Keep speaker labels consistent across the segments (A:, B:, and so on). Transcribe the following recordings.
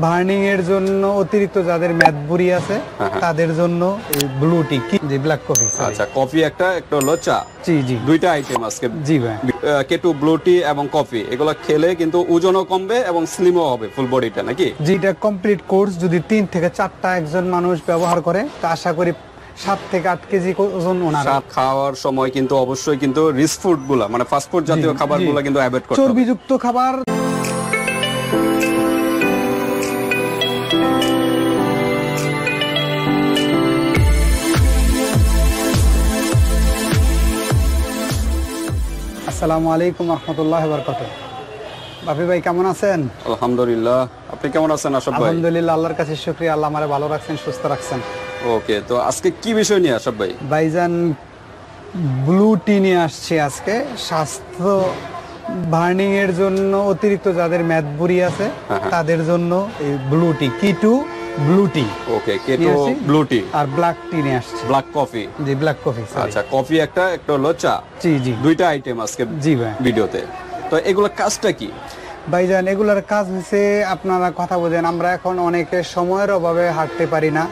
A: Burning এর জন্য অতিরিক্ত যাদের মেদ বুড়ি আছে তাদের জন্য এই ব্লু টি যে ব্ল্যাক কফি।
B: আচ্ছা, কফি একটা হলো চা।
A: জি জি,
B: দুইটা আইটেম আজকে।
A: জি ভাই,
B: কেটু ব্লু টি এবং কফি এগুলো খেলে কিন্তু ওজনও কমবে এবং স্লিমও হবে ফুল বডিটা, নাকি?
A: জি, এটা কমপ্লিট কোর্স যদি 3 থেকে 4টা একজন মানুষ ব্যবহার করে তা আশা করি 7 থেকে 8 কেজি ওজন ওনারা।
B: খাওয়ার সময় কিন্তু অবশ্যই কিন্তু রিচ ফুড গুলা মানে ফাস্ট ফুড জাতীয় খাবারগুলো কিন্তু অ্যাভয়েড করতে হবে।
A: চর্বিযুক্ত খাবার। আসসালামু আলাইকুম রাহমাতুল্লাহি ওয়া বারাকাতুহু। বাপি ভাই কেমন আছেন?
B: আলহামদুলিল্লাহ, আপনি কেমন আছেন আশরাফ ভাই?
A: আলহামদুলিল্লাহ, আল্লাহর কাছে শুকরিয়া, আল্লাহ আমারে ভালো রাখছেন, সুস্থ রাখছেন।
B: ওকে, তো আজকে কি বিষয় নিয়ে আশরাফ ভাই?
A: ভাইজান ব্লু টি নিয়ে আসছে আজকে। স্বাস্থ্য বার্নিং এর জন্য অতিরিক্ত যাদের মেদ বুড়ি আছে তাদের জন্য এই ব্লু টি, কিটু ব্লু টি।
B: ওকে, কেটো ব্লু টি
A: আর ব্ল্যাক টি নিয়ে আসছে,
B: ব্ল্যাক কফি।
A: জি, ব্ল্যাক কফি।
B: আচ্ছা, কফি একটা হলো চা।
A: জি জি,
B: দুইটা আইটেম আজকে
A: জি ভাই
B: ভিডিওতে। তো এগুলোর কাজটা কি
A: ভাইজান? এগুলার কাজ হচ্ছে, আপনারা কথা বোঝেন, আমরা এখন অনেকে সময়ের অভাবে হাঁটতে পারি না,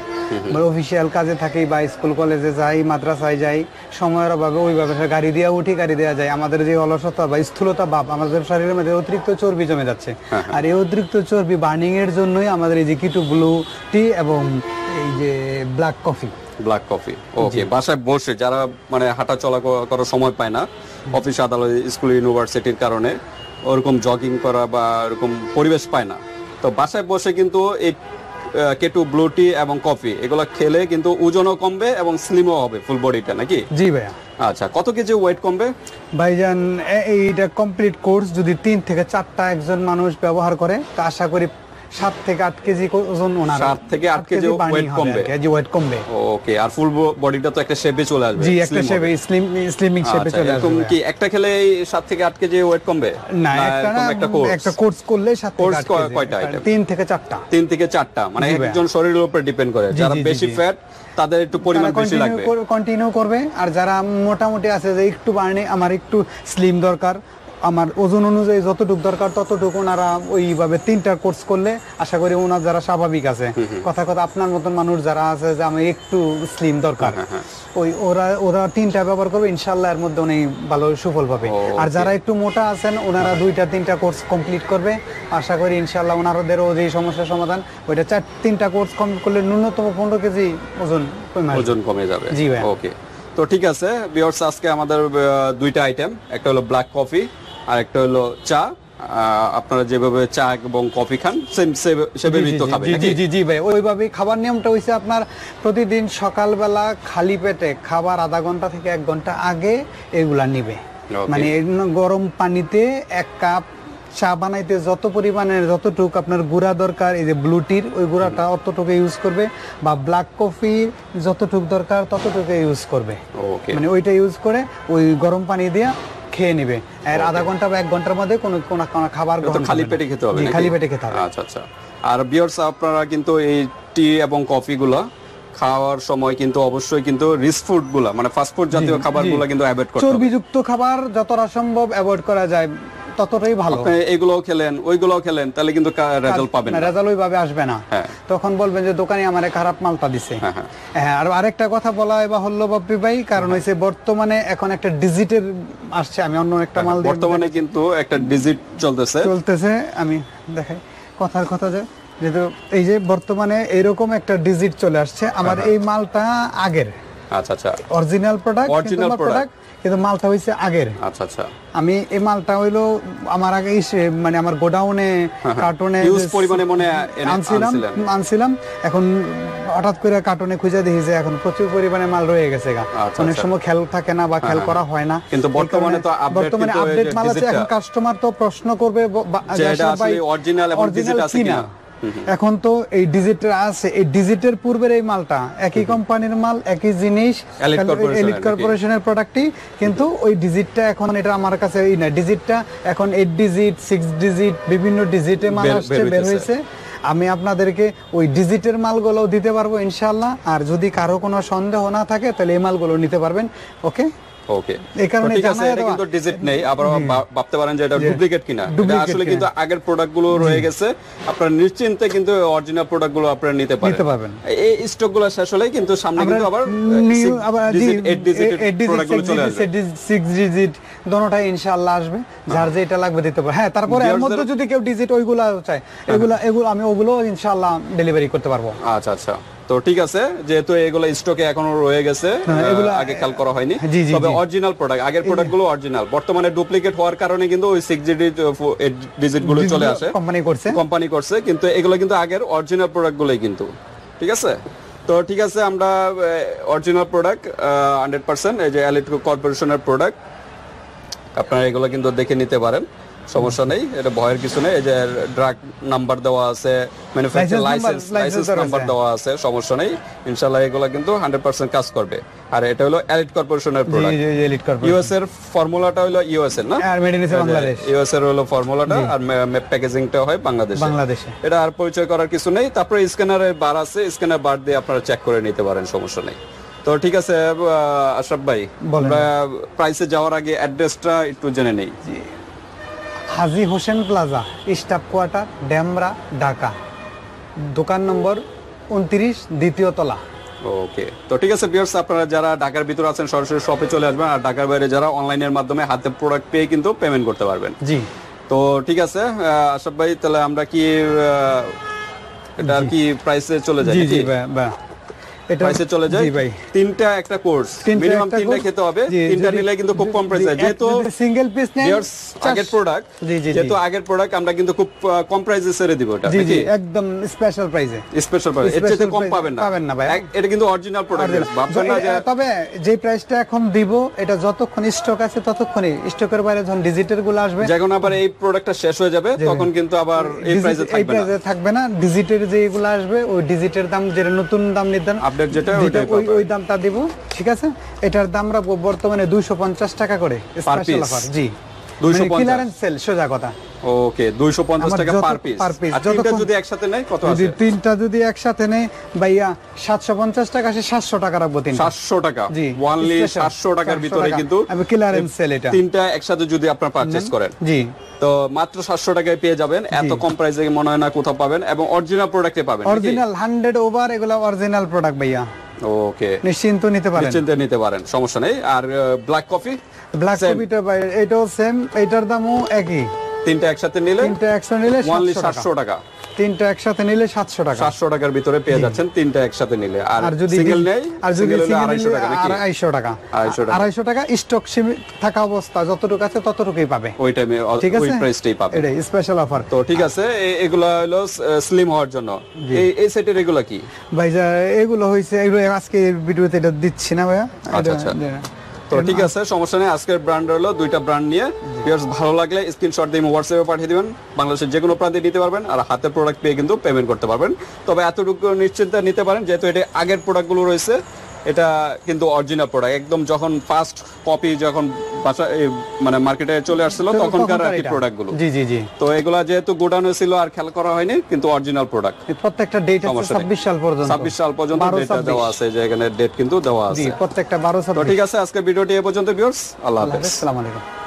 A: অফিসিয়াল কাজে থাকি বা স্কুল কলেজে যাই, মাদ্রাসায় যাই, সময়ের অভাবে ওইভাবে গাড়ি দিয়ে উঠি, গাড়ি দেওয়া যায়। আমাদের যে অলসতা বা স্থূলতা ভাব আমাদের শরীরের মধ্যে অতিরিক্ত চর্বি জমে যাচ্ছে, আর এই অতিরিক্ত চর্বি বার্নিং এর জন্যই আমাদের এই যে কিটু ব্লু টি এবং এই যে black coffee.
B: Black coffee. Okay, বাসায় বসে যারা মানে হাঁটা চলা করার সময় পায় না, অফিস আদালত স্কুল ইউনিভার্সিটির কারণে ওরকম জগিং করা বা ওরকম পরিবেশ পায় না, তো বাসায় বসে কিন্তু এই কেটু ব্লু টি এবং কফি এগুলো খেলে কিন্তু ওজনও কমবে এবং স্লিমও হবে ফুল বডিটা, নাকি?
A: জি ভাইয়া।
B: আচ্ছা, কত কেজি ওয়েট কমবে
A: ভাইজান? এইটা কমপ্লিট কোর্স যদি 3 থেকে 4টা একজন মানুষ ব্যবহার করে তা আশা করি 7 থেকে 8 কেজি ওজন ওনারা।
B: 7 থেকে 8 কেজি ওয়েট কমবে।
A: জি, ওয়েট কমবে।
B: ওকে, আর ফুল বডিটা তো একটা শেপে চলে আসবে।
A: জি, একটা শেপে, স্লিমিং শেপে চলে আসবে।
B: এরকম কি একটা খেলে 7 থেকে 8 কেজি ওয়েট কমবে?
A: না, একটা কোর্স করলে 7 থেকে 8 কেজি।
B: কয়টা আইটেম?
A: 3 থেকে 4টা।
B: 3 থেকে 4টা, মানে একজন শরীরের উপর ডিপেন্ড করে। যারা বেশি ফ্যাট তাদের একটু পরিমাণ বেশি লাগবে,
A: কন্টিনিউ করবে। আর যারা মোটামুটি আছে যে একটু বার্নি, আমার একটু স্লিম দরকার, আমার ওজন অনুযায়ী যতটুকু দরকার ততটুকু, ওনারা ওইভাবে 3টা কোর্স করলে আশা করি ওনার যারা স্বাভাবিক আছে, কথা আপনার মতন মানুষ যারা আছে যে আমি একটু স্লিম দরকার, ওই ওরা 3টা ব্যবহার করবে, ইনশাল্লাহ এর মধ্যে উনি ভালো সুফল পাবে। আর যারা একটু মোটা আছেন ওনারা 2-3টা কোর্স কমপ্লিট করবে, আশা করি ইনশাল্লাহ ওনাদেরও যে সমস্যার সমাধান, ওইটা 3টা কোর্স কমপ্লিট করলে ন্যূনতম 15 কেজি ওজন কমে যাবে। জি ভাই।
B: ওকে, তো ঠিক আছে ভিউয়ার্স, আজকে আমাদের 2টা আইটেম, একটা হলো ব্ল্যাক কফি আর একটা হলো চা। আপনারা যেভাবে চা এবং কফি খান সেভাবেই তো খাবেন।
A: জি জি জি ভাই, ওইভাবেই খাবার নিয়মটা হইছে আপনার প্রতিদিন সকালবেলা খালি পেটে খাবার আধা ঘন্টা থেকে 1 ঘন্টা আগে এগুলা নিবে। মানে গরম পানিতে 1 কাপ চা বানাইতে যত পরিমাণের যতটুকু আপনার গুঁড়া দরকার, এই যে ব্লু টির ওই গুঁড়াটা অতটুকু ইউজ করবে, বা ব্ল্যাক কফি যতটুকু দরকার ততটুকু ইউজ করবে। মানে ওইটা ইউজ করে ওই গরম পানি দিয়ে খেয়ে নেবে। আর আধা ঘন্টা বা 1 ঘন্টার মধ্যে কোনো খাবার
B: খালি পেটে খেতে হবে।
A: খালি পেটে খেতে হবে।
B: আচ্ছা আচ্ছা। আর ভিউয়ার্স, আপনারা কিন্তু এই টি এবং কফি গুলা খাওয়ার সময় কিন্তু অবশ্যই কিন্তু রিচ ফুড গুলা মানে ফাস্ট ফুড জাতীয় খাবারগুলো কিন্তু অ্যাভয়েড করতে হবে।
A: চর্বিযুক্ত খাবার যতটা সম্ভব অ্যাভয়েড করা যায় ততটাই ভালো।
B: আপনি এগুলোও খেলেন ওইগুলোও খেলেন, তাহলে কিন্তু রেজাল্ট পাবেন না,
A: রেজাল্ট ওইভাবে আসবে না। তখন বলবেন যে দোকানে আমারে খারাপ মালটা দিছে। হ্যাঁ, আর আরেকটা কথা বলা বা হলো বাপ্পি ভাই, কারণ হইছে বর্তমানে এখন একটা ডিজিটের আসছে, আমি অন্য একটা মাল
B: বর্তমানে কিন্তু একটা ডিজিট চলতেছে।
A: আমি দেখাই কথার কথা যেহেতু এই যে বর্তমানে এইরকম একটা ডিজিট চলে আসছে। আমার এই মালটা আগের,
B: আচ্ছা আচ্ছা,
A: অরিজিনাল প্রোডাক্ট, কিন্তু মালটা হইছে আগের।
B: আচ্ছা আচ্ছা।
A: আমি এই মালটা হইলো আমার আগে মানে আমার গোডাউনে কার্টুনে
B: ইউজ পরিমাণে মনে
A: আনছিলাম। এখন হঠাৎ করে কার্টুনে খুঁজে দেখি যে এখন প্রচুর পরিমাণে মাল রয়ে গেছে। অনেক সময় খেয়াল থাকে না বা খেয়াল করা হয় না,
B: কিন্তু বর্তমানে
A: আপডেট মাল আছে। এখন কাস্টমার তো প্রশ্ন করবে
B: অরিজিনাল এবং ডিজিটাল আছে কিনা।
A: এখন তো এই ডিজিটাল আছে, এই ডিজিটের পূর্বের এই মালটা একই কোম্পানির মাল, একই জিনিস, এলিট কর্পোরেশনের প্রোডাক্টই, কিন্তু ওই ডিজিটটা এখন এটা আমার কাছে এই না, ডিজিটটা এখন 8 ডিজিট 6 ডিজিট বিভিন্ন ডিজিটে মাল আসছে, বের হয়েছে। আমি আপনাদেরকে ওই ডিজিটের মালগুলো দিতে পারবো ইনশাআল্লাহ। আর যদি কারো কোনো সন্দেহ না থাকে তাহলে এই মালগুলো নিতে পারবেন। ওকে,
B: ওকে
A: এই কারণে
B: ঠিক আছে,
A: জানায়
B: এটা
A: দেওয়া।
B: কিন্তু ডিজিট নেই, আবার ভাবতে পারেন যে এটা
A: যে
B: ডুপ্লিকেট কিনা। এটা
A: duplicate
B: আসলে
A: কিনা।
B: কিন্তু আগের প্রোডাক্ট গুলো রয়ে গেছে, আপনারা নিশ্চিন্তে কিন্তু অরিজিনাল প্রোডাক্ট গুলো আপনারা নিতে পারেন। এই স্টক গুলো শেষ হলে কিন্তু সামনে কিন্তু আবার 8 ডিজিট প্রোডাক্ট গুলো চলে আসবে।
A: 6 ডিজিট দোনোটাই ইনশাআল্লাহ আসবে, যার যেটা লাগবে দিতে পারবে। হ্যাঁ, তারপরে এর মধ্যে যদি কেউ ডিজিট ওইগুলা চায়, এগুলো আমি ওগুলো ইনশাআল্লাহ ডেলিভারি করতে পারবো।
B: আচ্ছা আচ্ছা, তো ঠিক আছে, যেহেতু এগুলো স্টকে এখনো রয়ে গেছে,
A: এগুলো
B: আগে খেয়াল করা হয়নি,
A: জি, জি,
B: তবে
A: জি।
B: অরিজিনাল প্রোডাক্ট, আগের প্রোডাক্ট গুলো অরিজিনাল। বর্তমানে ডুপ্লিকেট হওয়ার কারণে কিন্তু ওই 6 ডিজিট গুলো চলে আসে, কোম্পানি করছে, কিন্তু এগুলো কিন্তু আগের অরিজিনাল প্রোডাক্ট গুলোই কিন্তু। ঠিক আছে, তো ঠিক আছে, আমরা অরিজিনাল প্রোডাক্ট 100% এই যে এলিট কর্পোরেশনের প্রোডাক্ট, আপনারা এগুলো কিন্তু দেখে নিতে পারেন, সমস্যা নেই, এটা ভয়ের কিছু নেই। এই যে ড্রাগ নাম্বার দেওয়া আছে, ম্যানুফ্যাকচার লাইসেন্স নাম্বার দেওয়া আছে, সমস্যা নেই, ইনশাআল্লাহ এগুলো কিন্তু 100% কাজ করবে। আর এটা হলো এলিট কর্পোরেশনের প্রোডাক্ট। ইউএস এর ফর্মুলাটা হলো ইউএস এর, না?
A: Are made in Bangladesh.
B: US এর হলো ফর্মুলাটা, আর প্যাকেজিংটা হয় বাংলাদেশে। এটা আর পরিচয় করার কিছু নেই। তারপরে স্ক্যানারের বার আছে, স্ক্যানার বার দিয়ে আপনারা চেক করে নিতে পারেন, সমস্যা নেই। তো ঠিক আছে আশরাফ ভাই, আমরা প্রাইসে যাওয়ার আগে অ্যাড্রেসটা একটু জেনে নেই।
A: Haji Hossain plaza, staff quarter, Demra, Dhaka. দোকান নম্বর 29, দ্বিতীয় তলা।
B: ওকে, তো ঠিক আছে ভিউয়ার্স, আপনারা যারা ঢাকার ভিতরে আছেন সরাসরি শপে চলে আসবেন, আর ঢাকার বাইরে যারা অনলাইনের মাধ্যমে হাতে প্রোডাক্ট পেয়ে কিন্তু পেমেন্ট করতে পারবেন।
A: জি,
B: তো ঠিক আছে আশরাফ ভাই, তাহলে আমরা কি এটা আর কি প্রাইসে চলে যাই?
A: জি জি ভাই, এটা
B: প্রাইসে চলে যায়।
A: জি ভাই,
B: তিনটা একটা কোর্স, মিনিমাম তিনটা খেতে হবে, তিনটা নিলে কিন্তু খুব কম প্রাইসে। যেহেতু
A: সিঙ্গেল পিস নেন,
B: আগের প্রোডাক্ট, যেহেতু আগের প্রোডাক্ট, আমরা কিন্তু খুব কম প্রাইসে ছেড়ে দিব এটা।
A: জি জি, একদম স্পেশাল প্রাইসে,
B: স্পেশাল প্রাইস, এর চেয়ে কম পাবেন না
A: ভাই।
B: এটা কিন্তু অরিজিনাল প্রোডাক্ট, ভাববেন না যে।
A: তবে যে প্রাইসটা এখন দিব, এটা যতক্ষণ স্টক আছে ততক্ষণই, স্টকের বাইরে যখন ডিজিটাল গুলো আসবে,
B: যখন আবার এই প্রোডাক্টটা শেষ হয়ে যাবে, তখন কিন্তু আবার এই প্রাইসে
A: থাকবে না। ডিজিটের যেগুলো আসবে, ওই ডিজিটের দাম, যেটা নতুন দাম নির্ধারণ,
B: আপডেট যেটা,
A: ওই দামটা দিব। ঠিক আছে, এটার দাম রাখবো বর্তমানে 250 টাকা করে, স্পেশাল অফার। জি,
B: 250
A: ক্লিয়ারেন্স সেল, সোজা কথা।
B: ওকে, 250 টাকা পার পিস। আর তিনটা যদি একসাথে নেয় কত আছে?
A: তিনটা যদি একসাথে নেয় ভাইয়া 750 টাকা, 700 টাকা রাখবো।
B: 700 টাকা,
A: জি,
B: ওয়ানলি 700 টাকার ভিতরে কিন্তু
A: আমি ক্লিয়ারেন্স সেল, এটা
B: তিনটা একসাথে যদি আপনারা পারচেজ করেন,
A: জি,
B: তো মাত্র 700 টাকায় পেয়ে যাবেন। এত কম প্রাইসে মনে হয় না কোথাও পাবেন, এবং অরিজিনাল প্রোডাক্টে পাবেন।
A: অরিজিনাল 100 ওভার, এগুলা অরিজিনাল প্রোডাক্ট ভাইয়া।
B: ওকে,
A: নিশ্চিন্ত নিতে পারেন,
B: সমস্যা নেই। আর ব্ল্যাক কফি,
A: ব্ল্যাক কফিটা ভাই এটাও সেম, এটার দামও একই।
B: তিনটা একসাথে নিলে 700 টাকা,
A: তিনটা একসাথে নিলে 700 টাকা,
B: 700 টাকার ভিতরে পেয়ে যাচ্ছেন তিনটা একসাথে নিলে। আর যদি সিঙ্গেল নেই, সিঙ্গেল হলে 250 টাকা, নাকি
A: 250 টাকা, 250 টাকা। স্টক সীমিত থাকা অবস্থা যতটুকু আছে ততটুকুই পাবে,
B: ওই টাইমে ওই প্রাইসটাই পাবে।
A: এটা স্পেশাল অফার।
B: তো ঠিক আছে, এগুলা হলো স্লিম হওয়ার জন্য। এই সেটের এগুলা কি
A: ভাই? এগুলো হইছে, এগুলো আজকে ভিডিওতে এটা দিচ্ছি না ভাইয়া।
B: আচ্ছা, তো ঠিক আছে, সমস্যা নেই। আজকের ব্র্যান্ড হলো দুইটা ব্র্যান্ড নিয়ে, ভিউয়ার্স ভালো লাগলে স্ক্রিনশট দিয়ে হোয়াটসঅ্যাপে পাঠিয়ে দিবেন, বাংলাদেশের যে কোনো প্রান্তে নিতে পারবেন, আর হাতে প্রোডাক্ট পেয়ে কিন্তু পেমেন্ট করতে পারবেন। তবে এতটুকু নিশ্চিন্তে নিতে পারেন, যেহেতু এটা আগের প্রোডাক্টগুলো রয়েছে, এটা কিন্তু অরিজিনাল প্রোডাক্ট, একদম যখন ফার্স্ট কপি যখন মানে মার্কেটে চলে আসছিল তখনকার আর কি প্রোডাক্টগুলো।
A: জি জি জি,
B: তো এগুলা যেহেতু গোডাউনে ছিল আর খেয়াল করা হয়নি, কিন্তু অরিজিনাল প্রোডাক্ট।
A: প্রত্যেকটা ডেট আছে 26 সাল পর্যন্ত,
B: 26 সাল পর্যন্ত ডেটা দেওয়া আছে, যে এখানে ডেট কিন্তু দেওয়া আছে।
A: জি, প্রত্যেকটা 12 সাল।
B: তো ঠিক আছে, আজকে ভিডিওটি এই পর্যন্ত ভিউয়ার্স, আল্লাহ হাফেজ,
A: আসসালামু আলাইকুম।